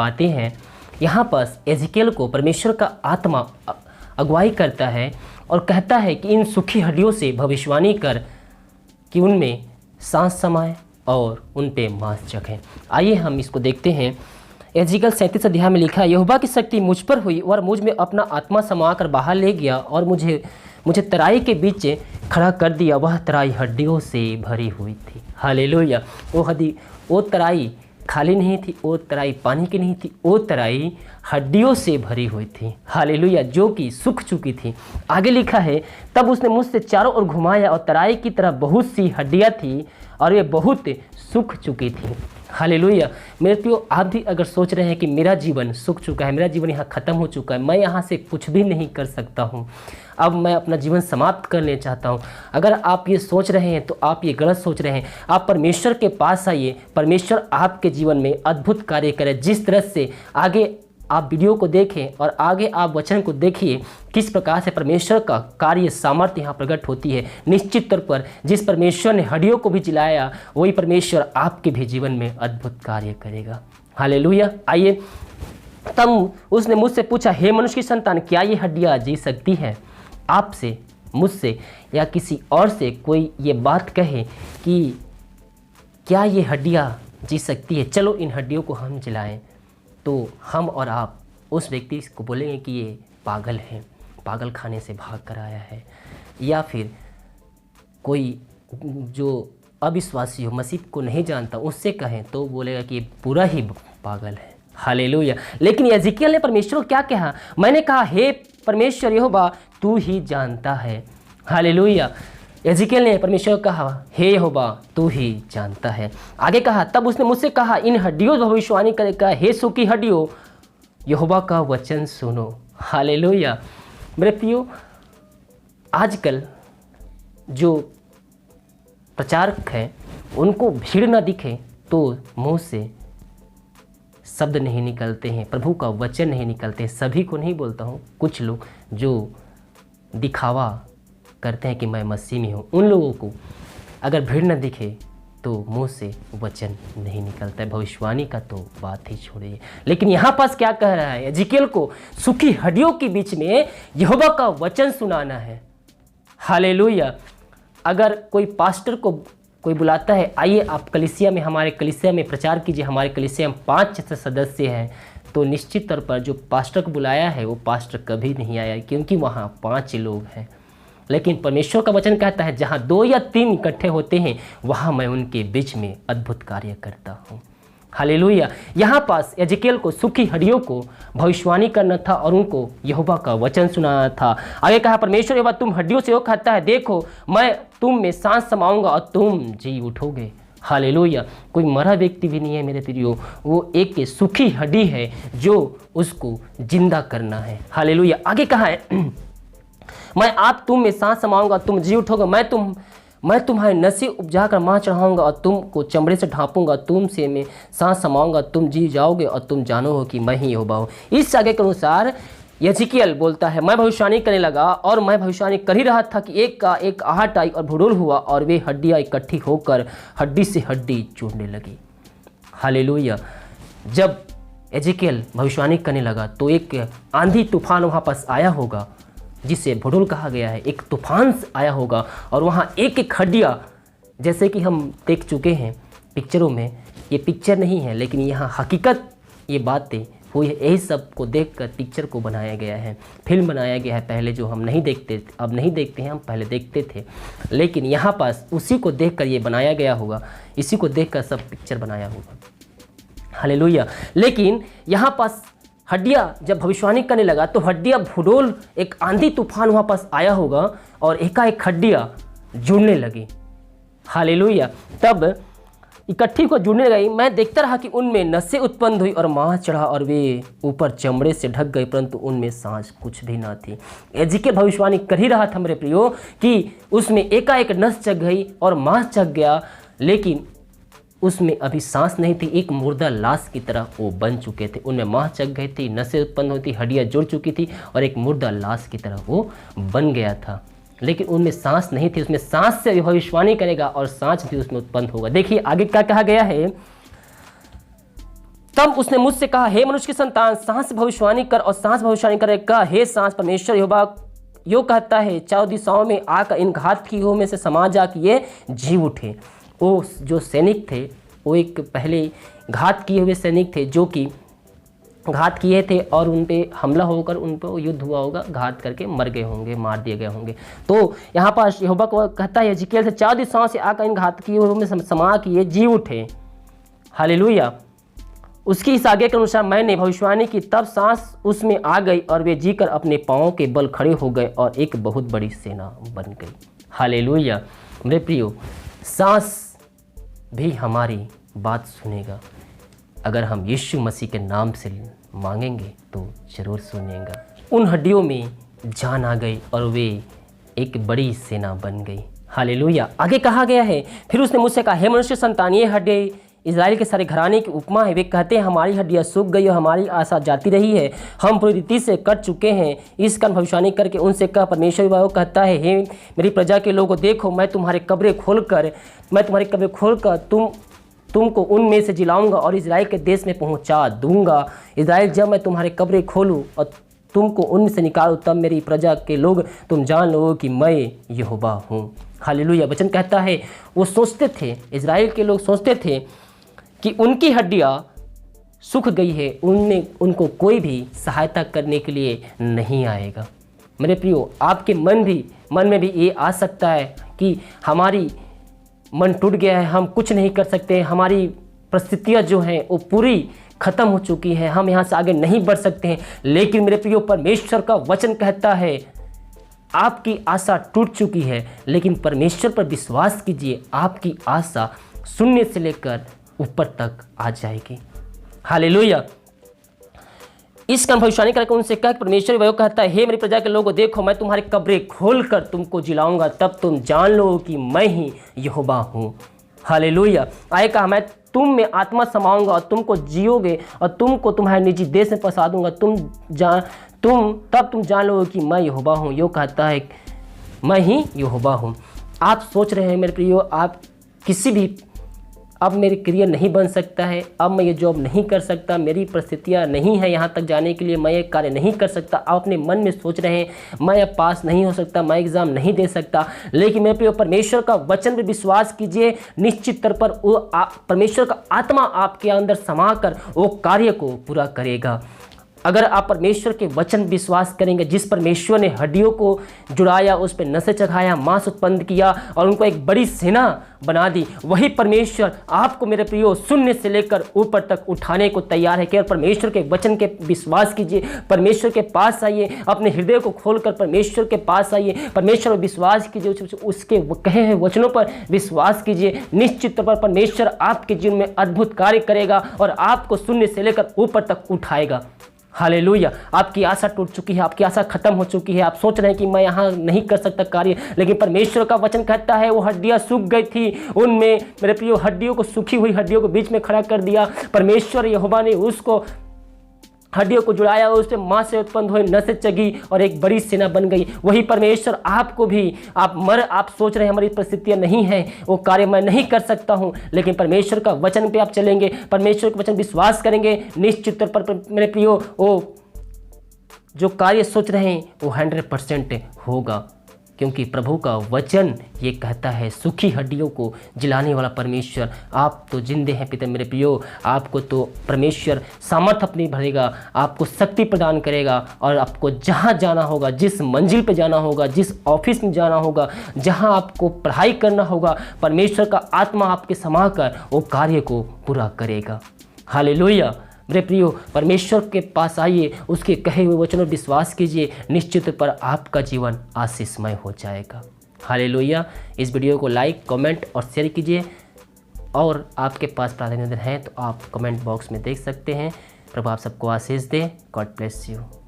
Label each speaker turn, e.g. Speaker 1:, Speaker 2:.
Speaker 1: पाते हैं, यहाँ पर एजिकेल को परमेश्वर का आत्मा अगुवाई करता है और कहता है कि इन सूखी हड्डियों से भविष्यवाणी कर कि उनमें सांस समाए और उन पे मांस चखे। आइए हम इसको देखते हैं। एजिकल 37 अध्याय में लिखा है, यहोवा की शक्ति मुझ पर हुई और मुझ में अपना आत्मा समा कर बाहर ले गया और मुझे तराई के बीच खड़ा कर दिया। वह तराई हड्डियों से भरी हुई थी। हालेलुया। वो तराई खाली नहीं थी, वो तराई पानी की नहीं थी, वो तराई हड्डियों से भरी हुई थी। हालेलुया, जो कि सूख चुकी थी। आगे लिखा है, तब उसने मुझसे चारों ओर घुमाया और तराई की तरह बहुत सी हड्डियां थी और वे बहुत सूख चुकी थी। हालेलुया। मेरे प्रियो, आप भी अगर सोच रहे हैं कि मेरा जीवन सूख चुका है, मेरा जीवन यहाँ ख़त्म हो चुका है, मैं यहाँ से कुछ भी नहीं कर सकता हूँ, अब मैं अपना जीवन समाप्त करने चाहता हूँ, अगर आप ये सोच रहे हैं तो आप ये गलत सोच रहे हैं। आप परमेश्वर के पास आइए, परमेश्वर आपके जीवन में अद्भुत कार्य करे। जिस तरह से आगे आप वीडियो को देखें और आगे आप वचन को देखिए, किस प्रकार से परमेश्वर का कार्य सामर्थ्य यहाँ प्रकट होती है। निश्चित तौर पर जिस परमेश्वर ने हड्डियों को भी जिलाया, वही परमेश्वर आपके भी जीवन में अद्भुत कार्य करेगा। हालेलुया। आइए, तब उसने मुझसे पूछा, हे मनुष्य की संतान, क्या ये हड्डियाँ जी सकती हैं? आपसे, मुझसे या किसी और से कोई ये बात कहे कि क्या ये हड्डियाँ जी सकती है, चलो इन हड्डियों को हम जलाएं, तो हम और आप उस व्यक्ति को बोलेंगे कि ये पागल है, पागल खाने से भाग कर आया है। या फिर कोई जो अविश्वासी हो, मसीह को नहीं जानता, उससे कहें तो बोलेगा कि ये पूरा ही पागल है। हालेलुया। लेकिन एजिकियल ने परमेश्वर को क्या कहा? मैंने कहा, हे परमेश्वर यहोवा, तू ही जानता है। हालेलुया। एजिकियल ने परमेश्वर को कहा, हे यहोवा, तू ही जानता है। आगे कहा, तब उसने मुझसे कहा, इन हड्डियों भविष्यवाणी करेगा, हे सूखी हड्डियों, यहोवा का वचन सुनो। हालेलुया। मेरे प्रियो, आजकल जो प्रचारक हैं, उनको भीड़ ना दिखे तो मुंह से शब्द नहीं निकलते हैं, प्रभु का वचन नहीं निकलते। सभी को नहीं बोलता हूँ, कुछ लोग जो दिखावा करते हैं कि मैं मसीह में हूँ, उन लोगों को अगर भीड़ न दिखे तो मुंह से वचन नहीं निकलता है। भविष्यवाणी का तो बात ही छोड़िए। लेकिन यहाँ पास क्या कह रहा है? एजिकियल को सूखी हड्डियों के बीच में यहोवा का वचन सुनाना है। हालेलुया। अगर कोई पास्टर को कोई बुलाता है, आइए आप कलीसिया में, हमारे कलीसिया में प्रचार कीजिए, हमारे कलीसिया में 5 सदस्य हैं, तो निश्चित तौर पर जो पास्टर को बुलाया है वो पास्टर कभी नहीं आया, क्योंकि वहाँ 5 लोग हैं। लेकिन परमेश्वर का वचन कहता है, जहाँ 2 या 3 इकट्ठे होते हैं, वहाँ मैं उनके बीच में अद्भुत कार्य करता हूँ। हालेलुया। यहाँ पास एजिकियल को सूखी हड्डियों को भविष्यवाणी करना था और उनको यहोवा का वचन सुनाना था। आगे कहा, परमेश्वर यहोवा, तुम हड्डियों से वो कहता है, देखो मैं तुम में सांस समाऊंगा और तुम जी उठोगे। हालेलुया। कोई मरा व्यक्ति भी नहीं है मेरे प्रियो, वो एक सूखी हड्डी है जो उसको जिंदा करना है। हालेलुया। आगे कहा है, मैं आप तुम में सांस समाऊंगा, तुम जी उठोगे, मैं तुम्हारे नसें उपजा कर मां चढ़ाऊंगा और तुमको चमड़े से ढांपूंगा, तुम से मैं सांस समाऊंगा, तुम जी जाओगे और तुम जानोगे कि मैं ही यहोवा हूं। इस आगे के अनुसार एजिकियल बोलता है, मैं भविष्यवाणी करने लगा और मैं भविष्यवाणी कर ही रहा था कि एक का एक आहट आई और भूडोल हुआ और वे हड्डियां इकट्ठी होकर हड्डी से हड्डी जुड़ने लगी। हालेलुया। जब एजिकियल भविष्यवाणी करने लगा तो एक आंधी तूफान वहाँ पास आया होगा, जिसे भूडोल कहा गया है। एक तूफान आया होगा और वहाँ एक एक हड्डियाँ, जैसे कि हम देख चुके हैं पिक्चरों में, ये पिक्चर नहीं है लेकिन यहाँ हकीकत ये बातें हुई है। यही सब को देखकर पिक्चर को बनाया गया है, फिल्म बनाया गया है। पहले जो हम नहीं देखते थे, अब नहीं देखते हैं, हम पहले देखते थे, लेकिन यहाँ पास उसी को देखकर ये बनाया गया होगा, इसी को देखकर सब पिक्चर बनाया होगा। हालेलुया। लेकिन यहाँ पास हड्डियाँ जब भविष्यवाणी करने लगा तो हड्डियाँ भूडोल, एक आंधी तूफान वहाँ पास आया होगा और एकाएक हड्डियाँ जुड़ने लगी। हालेलुया। तब इकट्ठी को जुड़ने लगी। मैं देखता रहा कि उनमें नसें उत्पन्न हुई और मांस चढ़ा और वे ऊपर चमड़े से ढक गए, परंतु उनमें सांस कुछ भी ना थी। एजिकियल भविष्यवाणी कर ही रहा था मेरे प्रियो कि उसमें एकाएक नस जग गई और मांस जग गया, लेकिन उसमें अभी सांस नहीं थी। एक मुर्दा लाश की तरह वो बन चुके थे। उनमें मांस जग गई थी, नसें उत्पन्न हुई थी, हड्डियाँ जुड़ चुकी थी और एक मुर्दा लाश की तरह वो बन गया था, लेकिन उनमें सांस नहीं थी। उसमें सांस से भविष्यवाणी करेगा और सांस भी उसमें उत्पन्न होगा। देखिए आगे क्या कहा गया है, तब उसने मुझसे कहा, हे मनुष्य की संतान, सांस से भविष्यवाणी कर और सांस भविष्यवाणी करे, कहा, हे सांस, परमेश्वर यहोवा यो कहता है, चारों दिशाओं में आकर इन घातकियों में से समा जा कि ये जी उठे। वो जो सैनिक थे वो एक पहले घात किए हुए सैनिक थे, जो कि घात किए थे और उन पे हमला होकर उन पर युद्ध हुआ होगा, घात करके मर गए होंगे, मार दिए गए होंगे। तो यहाँ पर यहोवा को कहता है एजेकियल से, चारों दिशाओं से आकर इन घातकियों में समा कि ये जी उठे। हालेलुया। उसकी इस आज्ञा के अनुसार मैंने भविष्यवाणी की, तब सांस उसमें आ गई और वे जीकर अपने पाँव के बल खड़े हो गए और एक बहुत बड़ी सेना बन गई। हालेलुया। मेरे प्रियो, सांस भी हमारी बात सुनेगा। अगर हम यीशु मसीह के नाम से मांगेंगे तो ज़रूर सुनेगा। उन हड्डियों में जान आ गई और वे एक बड़ी सेना बन गई। हालेलुया। आगे कहा गया है, फिर उसने मुझसे कहा, हे मनुष्य संतान, ये हड्डी इज़राइल के सारे घराने की उपमा है। वे कहते हैं, हमारी हड्डियाँ सूख गई और हमारी आशा जाती रही है, हम पूरी रीति से कट चुके हैं। इस कारण भविष्यवाणी करके उनसे कहा, परमेश्वर यहोवा कहता है, हे मेरी प्रजा के लोगों, देखो मैं तुम्हारे कब्रें खोलकर तुमको उनमें से जिलाऊंगा और इज़राइल के देश में पहुंचा दूंगा। इज़राइल, जब मैं तुम्हारे कब्रें खोलूं और तुमको उनसे निकालूं, तब मेरी प्रजा के लोग तुम जान लो कि मैं यहोवा हूँ। हालेलुया। वचन कहता है, वो सोचते थे, इज़राइल के लोग सोचते थे कि उनकी हड्डियाँ सूख गई है, उनमें उनको कोई भी सहायता करने के लिए नहीं आएगा। मेरे प्रियो, आपके मन में भी ये आ सकता है कि हमारी मन टूट गया है, हम कुछ नहीं कर सकते, हमारी परिस्थितियाँ जो हैं वो पूरी ख़त्म हो चुकी हैं, हम यहाँ से आगे नहीं बढ़ सकते हैं। लेकिन मेरे प्रियो, परमेश्वर का वचन कहता है, आपकी आशा टूट चुकी है, लेकिन परमेश्वर पर विश्वास कीजिए, आपकी आशा शून्य से लेकर ऊपर तक आ जाएगी। हालेलुया। इस कारण भविष्यवाणी करके उनसे कहा, परमेश्वर वह कहता है, हे मेरी प्रजा के लोगों, देखो मैं तुम्हारे कब्रें खोलकर तुमको जिलाऊंगा, तब तुम जान लो कि मैं ही यहोवा हूँ। हालेलुया। आए कहा, मैं तुम में आत्मा समाऊंगा और तुमको जियोगे और तुमको तुम्हारे निजी देश में पसा दूंगा, तब तुम जान लो कि मैं यहोवा हूँ। यो कहता है, मैं ही यहोवा हूँ। आप सोच रहे हैं मेरे प्रियो, आप किसी भी, अब मेरी करियर नहीं बन सकता है, अब मैं ये जॉब नहीं कर सकता, मेरी परिस्थितियाँ नहीं है यहाँ तक जाने के लिए, मैं ये कार्य नहीं कर सकता। आप अपने मन में सोच रहे हैं, मैं अब पास नहीं हो सकता, मैं एग्ज़ाम नहीं दे सकता। लेकिन मेरे प्रिय, परमेश्वर का वचन पर विश्वास कीजिए, निश्चित तौर पर वो परमेश्वर का आत्मा आपके अंदर समाकर वो कार्य को पूरा करेगा। अगर आप परमेश्वर के वचन विश्वास करेंगे, जिस परमेश्वर ने हड्डियों को जुड़ाया, उस पर नसें चढ़ाया, मांस उत्पन्न किया और उनको एक बड़ी सेना बना दी, वही परमेश्वर आपको मेरे प्रियो शून्य से लेकर ऊपर तक उठाने को तैयार है। केवल परमेश्वर के वचन के विश्वास कीजिए, परमेश्वर के पास आइए, अपने हृदय को खोलकर परमेश्वर के पास आइए, परमेश्वर पर विश्वास कीजिए, उसके कहे हुए वचनों पर विश्वास कीजिए। निश्चित तौर पर परमेश्वर आपके जीवन में अद्भुत कार्य करेगा और आपको शून्य से लेकर ऊपर तक उठाएगा। हालेलुया। आपकी आशा टूट चुकी है, आपकी आशा खत्म हो चुकी है, आप सोच रहे हैं कि मैं यहाँ नहीं कर सकता कार्य, लेकिन परमेश्वर का वचन कहता है, वो हड्डियाँ सूख गई थी, उनमें मेरे प्रियो हड्डियों को, सूखी हुई हड्डियों को बीच में खड़ा कर दिया। परमेश्वर यहोवा ने उसको हड्डियों को जुड़ाया, उससे मां से उत्पन्न हुई नसें चगी और एक बड़ी सेना बन गई। वही परमेश्वर आपको भी, आप सोच रहे हैं हमारी परिस्थितियां नहीं हैं, वो कार्य मैं नहीं कर सकता हूं, लेकिन परमेश्वर का वचन पे आप चलेंगे, परमेश्वर के वचन विश्वास करेंगे, निश्चित तौर पर मेरे प्रियो वो जो कार्य सोच रहे हैं वो 100% होगा, क्योंकि प्रभु का वचन ये कहता है, सूखी हड्डियों को जिलाने वाला परमेश्वर, आप तो जिंदे हैं पिता मेरे प्रियो, आपको तो परमेश्वर सामर्थ अपनी भरेगा, आपको शक्ति प्रदान करेगा और आपको जहाँ जाना होगा, जिस मंजिल पे जाना होगा, जिस ऑफिस में जाना होगा, जहाँ आपको पढ़ाई करना होगा, परमेश्वर का आत्मा आपके समाकर वो कार्य को पूरा करेगा। हालेलुया। मेरे प्रियो, परमेश्वर के पास आइए, उसके कहे हुए वचनों पर विश्वास कीजिए, निश्चित पर आपका जीवन आशीषमय हो जाएगा। हालेलुया। इस वीडियो को लाइक, कमेंट और शेयर कीजिए, और आपके पास प्रार्थना निवेदन है तो आप कमेंट बॉक्स में देख सकते हैं। प्रभु आप सबको आशीष दे। God bless you.